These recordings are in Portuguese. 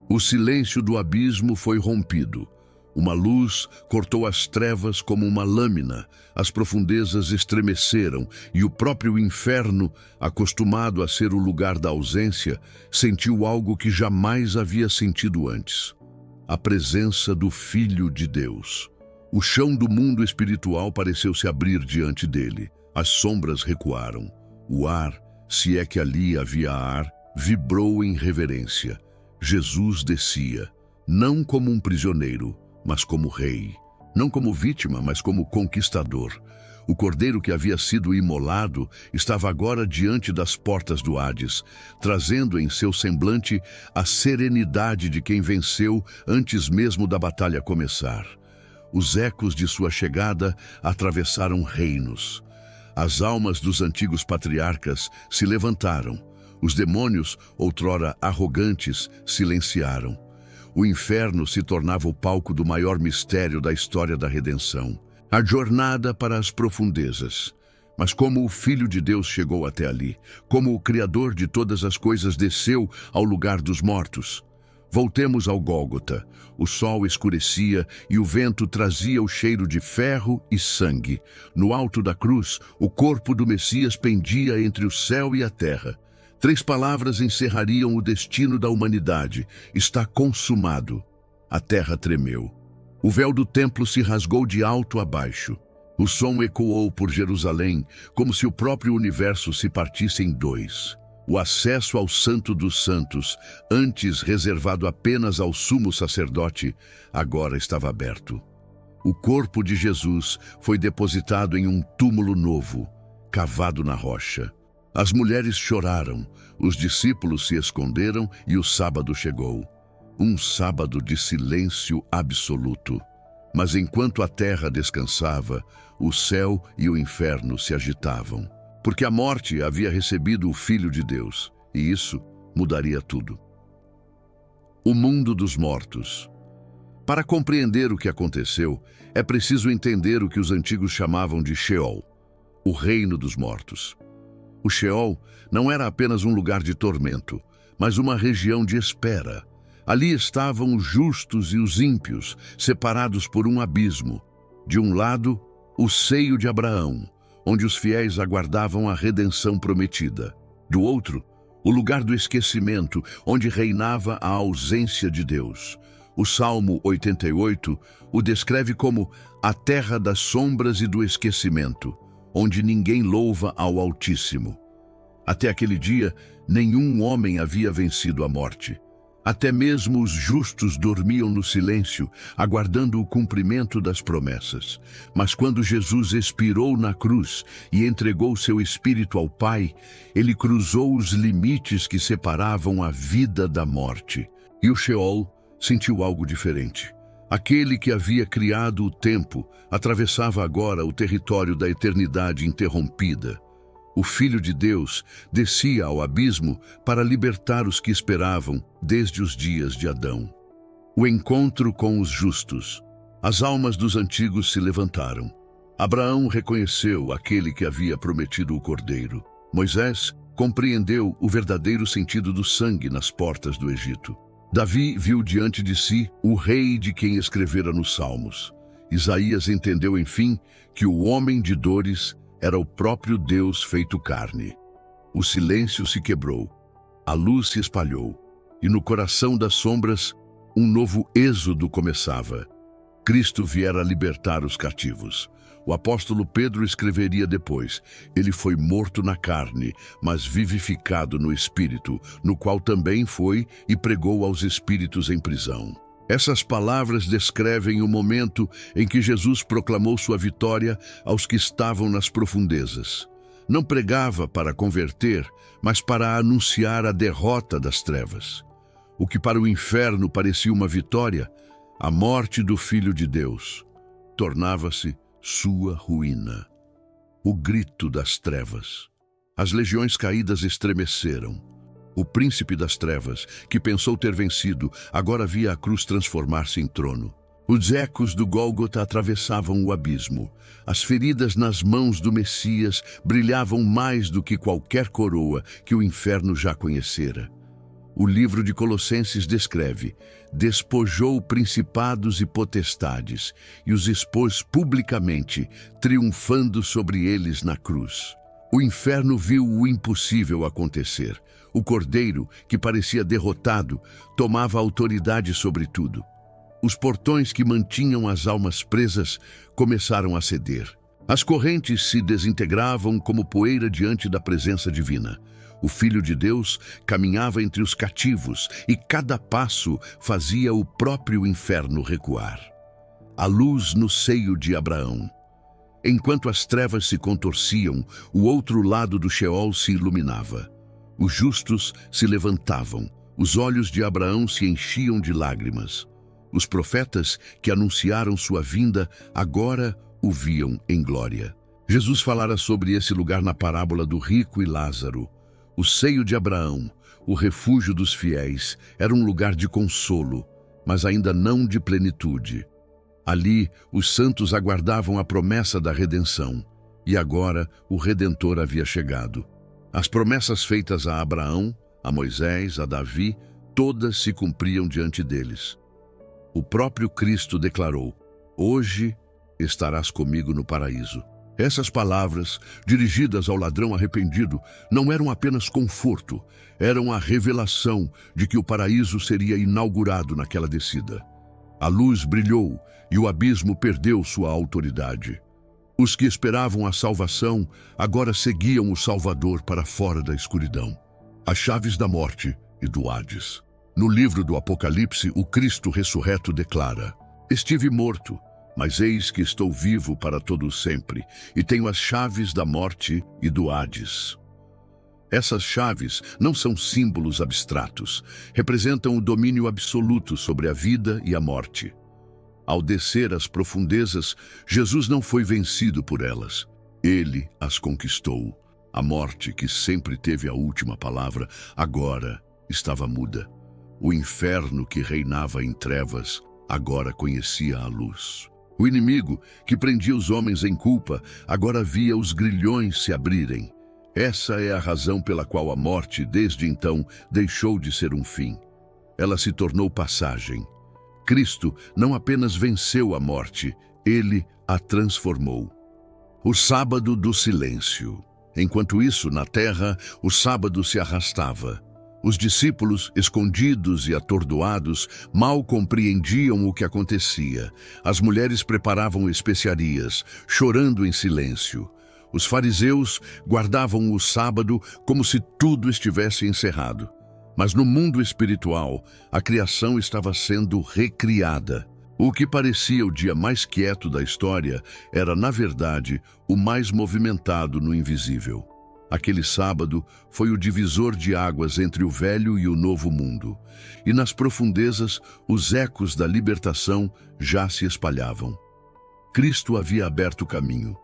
O silêncio do abismo foi rompido. Uma luz cortou as trevas como uma lâmina, as profundezas estremeceram e o próprio inferno, acostumado a ser o lugar da ausência, sentiu algo que jamais havia sentido antes: a presença do Filho de Deus. O chão do mundo espiritual pareceu se abrir diante dele. As sombras recuaram. O ar, se é que ali havia ar, vibrou em reverência. Jesus descia, não como um prisioneiro, mas como rei. Não como vítima, mas como conquistador. O cordeiro que havia sido imolado estava agora diante das portas do Hades, trazendo em seu semblante a serenidade de quem venceu antes mesmo da batalha começar. Os ecos de sua chegada atravessaram reinos. As almas dos antigos patriarcas se levantaram. Os demônios, outrora arrogantes, silenciaram. O inferno se tornava o palco do maior mistério da história da redenção. A jornada para as profundezas. Mas como o Filho de Deus chegou até ali? Como o Criador de todas as coisas desceu ao lugar dos mortos? Voltemos ao Gólgota. O sol escurecia e o vento trazia o cheiro de ferro e sangue. No alto da cruz, o corpo do Messias pendia entre o céu e a terra. 3 palavras encerrariam o destino da humanidade: está consumado. A terra tremeu. O véu do templo se rasgou de alto a baixo. O som ecoou por Jerusalém, como se o próprio universo se partisse em 2. O acesso ao Santo dos Santos, antes reservado apenas ao sumo sacerdote, agora estava aberto. O corpo de Jesus foi depositado em um túmulo novo, cavado na rocha. As mulheres choraram, os discípulos se esconderam e o sábado chegou. Um sábado de silêncio absoluto. Mas enquanto a terra descansava, o céu e o inferno se agitavam. Porque a morte havia recebido o Filho de Deus, e isso mudaria tudo. O mundo dos mortos. Para compreender o que aconteceu, é preciso entender o que os antigos chamavam de Sheol, o reino dos mortos. O Sheol não era apenas um lugar de tormento, mas uma região de espera. Ali estavam os justos e os ímpios, separados por um abismo. De um lado, o seio de Abraão, onde os fiéis aguardavam a redenção prometida. Do outro, o lugar do esquecimento, onde reinava a ausência de Deus. O Salmo 88 o descreve como a terra das sombras e do esquecimento, onde ninguém louva ao Altíssimo. Até aquele dia, nenhum homem havia vencido a morte. Até mesmo os justos dormiam no silêncio, aguardando o cumprimento das promessas. Mas quando Jesus expirou na cruz e entregou seu espírito ao Pai, ele cruzou os limites que separavam a vida da morte. E o Sheol sentiu algo diferente. Aquele que havia criado o tempo atravessava agora o território da eternidade interrompida. O Filho de Deus descia ao abismo para libertar os que esperavam desde os dias de Adão. O encontro com os justos. As almas dos antigos se levantaram. Abraão reconheceu aquele que havia prometido o cordeiro. Moisés compreendeu o verdadeiro sentido do sangue nas portas do Egito. Davi viu diante de si o rei de quem escrevera nos Salmos. Isaías entendeu, enfim, que o homem de dores era o próprio Deus feito carne. O silêncio se quebrou, a luz se espalhou, e no coração das sombras, um novo êxodo começava. Cristo viera libertar os cativos. O apóstolo Pedro escreveria depois: ele foi morto na carne, mas vivificado no espírito, no qual também foi e pregou aos espíritos em prisão. Essas palavras descrevem o momento em que Jesus proclamou sua vitória aos que estavam nas profundezas. Não pregava para converter, mas para anunciar a derrota das trevas. O que para o inferno parecia uma vitória, a morte do Filho de Deus, tornava-se sua ruína. O grito das trevas. As legiões caídas estremeceram. O príncipe das trevas, que pensou ter vencido, agora via a cruz transformar-se em trono. Os ecos do Gólgota atravessavam o abismo. As feridas nas mãos do Messias brilhavam mais do que qualquer coroa que o inferno já conhecera. O livro de Colossenses descreve: despojou principados e potestades e os expôs publicamente, triunfando sobre eles na cruz. O inferno viu o impossível acontecer. O cordeiro, que parecia derrotado, tomava autoridade sobre tudo. Os portões que mantinham as almas presas começaram a ceder. As correntes se desintegravam como poeira diante da presença divina. O Filho de Deus caminhava entre os cativos e cada passo fazia o próprio inferno recuar. A luz no seio de Abraão. Enquanto as trevas se contorciam, o outro lado do Sheol se iluminava. Os justos se levantavam, os olhos de Abraão se enchiam de lágrimas. Os profetas que anunciaram sua vinda agora o viam em glória. Jesus falara sobre esse lugar na parábola do rico e Lázaro. O seio de Abraão, o refúgio dos fiéis, era um lugar de consolo, mas ainda não de plenitude. Ali, os santos aguardavam a promessa da redenção, e agora o Redentor havia chegado. As promessas feitas a Abraão, a Moisés, a Davi, todas se cumpriam diante deles. O próprio Cristo declarou: hoje estarás comigo no paraíso. Essas palavras, dirigidas ao ladrão arrependido, não eram apenas conforto, eram a revelação de que o paraíso seria inaugurado naquela descida. A luz brilhou e o abismo perdeu sua autoridade. Os que esperavam a salvação agora seguiam o Salvador para fora da escuridão. As chaves da morte e do Hades. No livro do Apocalipse, o Cristo ressurreto declara: estive morto, mas eis que estou vivo para todo sempre, e tenho as chaves da morte e do Hades. Essas chaves não são símbolos abstratos, representam o domínio absoluto sobre a vida e a morte. Ao descer às profundezas, Jesus não foi vencido por elas. Ele as conquistou. A morte, que sempre teve a última palavra, agora estava muda. O inferno, que reinava em trevas, agora conhecia a luz. O inimigo, que prendia os homens em culpa, agora via os grilhões se abrirem. Essa é a razão pela qual a morte, desde então, deixou de ser um fim. Ela se tornou passagem. Cristo não apenas venceu a morte, ele a transformou. O sábado do silêncio. Enquanto isso, na terra, o sábado se arrastava. Os discípulos, escondidos e atordoados, mal compreendiam o que acontecia. As mulheres preparavam especiarias, chorando em silêncio. Os fariseus guardavam o sábado como se tudo estivesse encerrado. Mas no mundo espiritual, a criação estava sendo recriada. O que parecia o dia mais quieto da história era, na verdade, o mais movimentado no invisível. Aquele sábado foi o divisor de águas entre o velho e o novo mundo. E nas profundezas, os ecos da libertação já se espalhavam. Cristo havia aberto o caminho.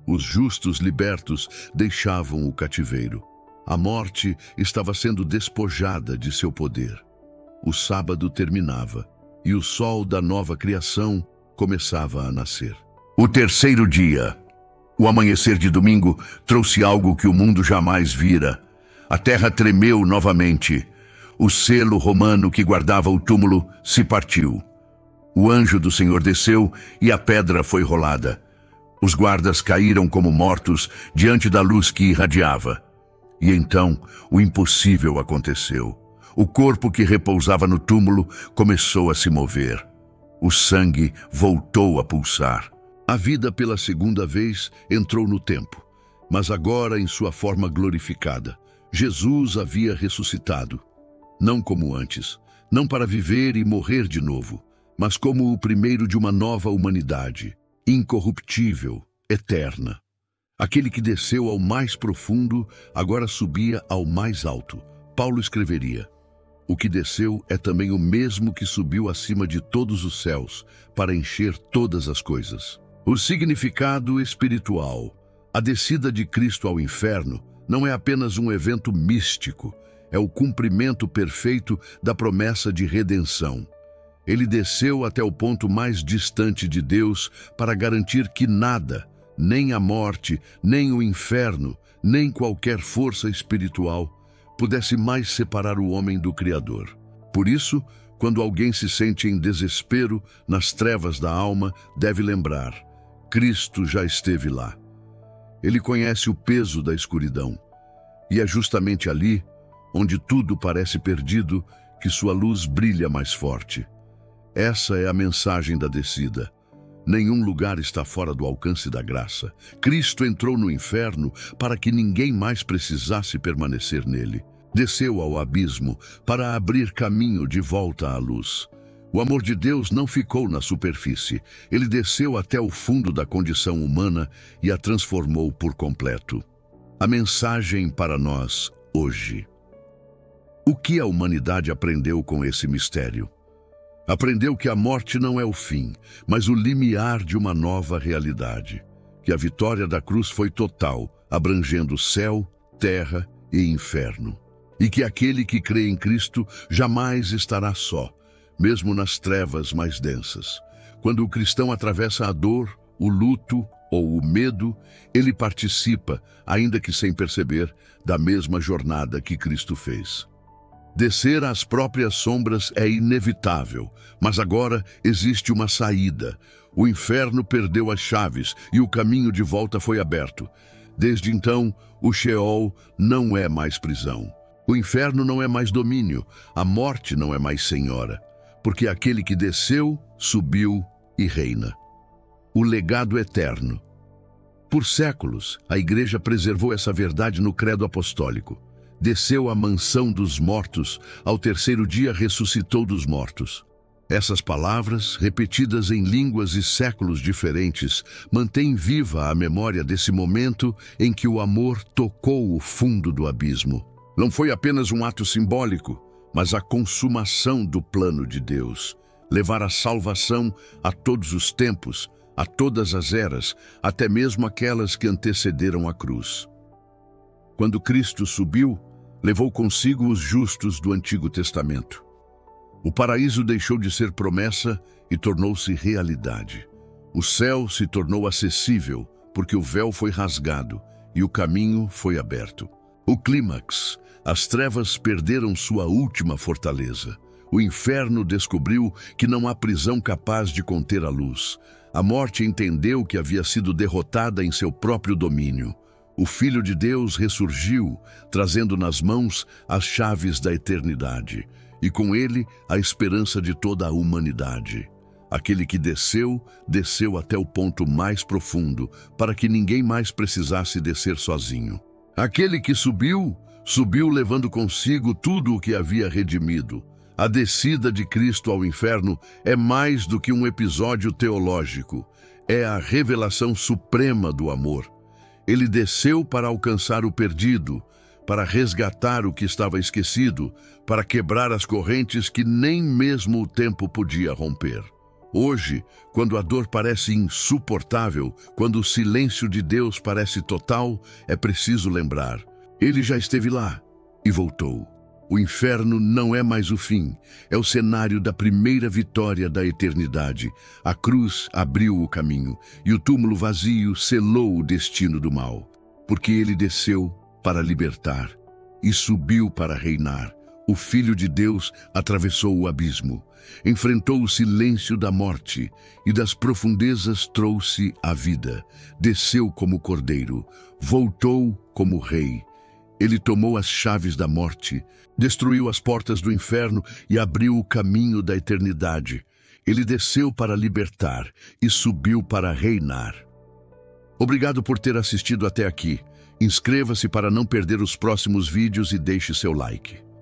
Os justos libertos deixavam o cativeiro. A morte estava sendo despojada de seu poder. O sábado terminava e o sol da nova criação começava a nascer. O terceiro dia. O amanhecer de domingo trouxe algo que o mundo jamais vira. A terra tremeu novamente. O selo romano que guardava o túmulo se partiu. O anjo do Senhor desceu e a pedra foi rolada. Os guardas caíram como mortos diante da luz que irradiava. E então o impossível aconteceu. O corpo que repousava no túmulo começou a se mover. O sangue voltou a pulsar. A vida pela segunda vez entrou no tempo, mas agora em sua forma glorificada. Jesus havia ressuscitado, não como antes, não para viver e morrer de novo, mas como o primeiro de uma nova humanidade, incorruptível, eterna. Aquele que desceu ao mais profundo, agora subia ao mais alto. Paulo escreveria: o que desceu é também o mesmo que subiu acima de todos os céus, para encher todas as coisas. O significado espiritual. A descida de Cristo ao inferno não é apenas um evento místico, é o cumprimento perfeito da promessa de redenção. Ele desceu até o ponto mais distante de Deus para garantir que nada, nem a morte, nem o inferno, nem qualquer força espiritual, pudesse mais separar o homem do Criador. Por isso, quando alguém se sente em desespero, nas trevas da alma, deve lembrar: Cristo já esteve lá. Ele conhece o peso da escuridão. E é justamente ali, onde tudo parece perdido, que sua luz brilha mais forte. Essa é a mensagem da descida. Nenhum lugar está fora do alcance da graça. Cristo entrou no inferno para que ninguém mais precisasse permanecer nele. Desceu ao abismo para abrir caminho de volta à luz. O amor de Deus não ficou na superfície. Ele desceu até o fundo da condição humana e a transformou por completo. A mensagem para nós hoje. O que a humanidade aprendeu com esse mistério? Aprendeu que a morte não é o fim, mas o limiar de uma nova realidade. Que a vitória da cruz foi total, abrangendo céu, terra e inferno. E que aquele que crê em Cristo jamais estará só, mesmo nas trevas mais densas. Quando o cristão atravessa a dor, o luto ou o medo, ele participa, ainda que sem perceber, da mesma jornada que Cristo fez. Descer às próprias sombras é inevitável, mas agora existe uma saída. O inferno perdeu as chaves e o caminho de volta foi aberto. Desde então, o Sheol não é mais prisão. O inferno não é mais domínio, a morte não é mais senhora, porque aquele que desceu, subiu e reina. O legado eterno. Por séculos, a Igreja preservou essa verdade no credo apostólico. Desceu à mansão dos mortos, ao terceiro dia ressuscitou dos mortos. Essas palavras, repetidas em línguas e séculos diferentes, mantêm viva a memória desse momento em que o amor tocou o fundo do abismo. Não foi apenas um ato simbólico, mas a consumação do plano de Deus. Levar a salvação a todos os tempos, a todas as eras, até mesmo aquelas que antecederam a cruz. Quando Cristo subiu, levou consigo os justos do Antigo Testamento. O paraíso deixou de ser promessa e tornou-se realidade. O céu se tornou acessível porque o véu foi rasgado e o caminho foi aberto. O clímax, as trevas perderam sua última fortaleza. O inferno descobriu que não há prisão capaz de conter a luz. A morte entendeu que havia sido derrotada em seu próprio domínio. O Filho de Deus ressurgiu, trazendo nas mãos as chaves da eternidade, e com ele a esperança de toda a humanidade. Aquele que desceu, desceu até o ponto mais profundo, para que ninguém mais precisasse descer sozinho. Aquele que subiu, subiu levando consigo tudo o que havia redimido. A descida de Cristo ao inferno é mais do que um episódio teológico, é a revelação suprema do amor. Ele desceu para alcançar o perdido, para resgatar o que estava esquecido, para quebrar as correntes que nem mesmo o tempo podia romper. Hoje, quando a dor parece insuportável, quando o silêncio de Deus parece total, é preciso lembrar: Ele já esteve lá e voltou. O inferno não é mais o fim, é o cenário da primeira vitória da eternidade. A cruz abriu o caminho e o túmulo vazio selou o destino do mal. Porque ele desceu para libertar e subiu para reinar. O Filho de Deus atravessou o abismo, enfrentou o silêncio da morte e das profundezas trouxe a vida. Desceu como cordeiro, voltou como rei. Ele tomou as chaves da morte, destruiu as portas do inferno e abriu o caminho da eternidade. Ele desceu para libertar e subiu para reinar. Obrigado por ter assistido até aqui. Inscreva-se para não perder os próximos vídeos e deixe seu like.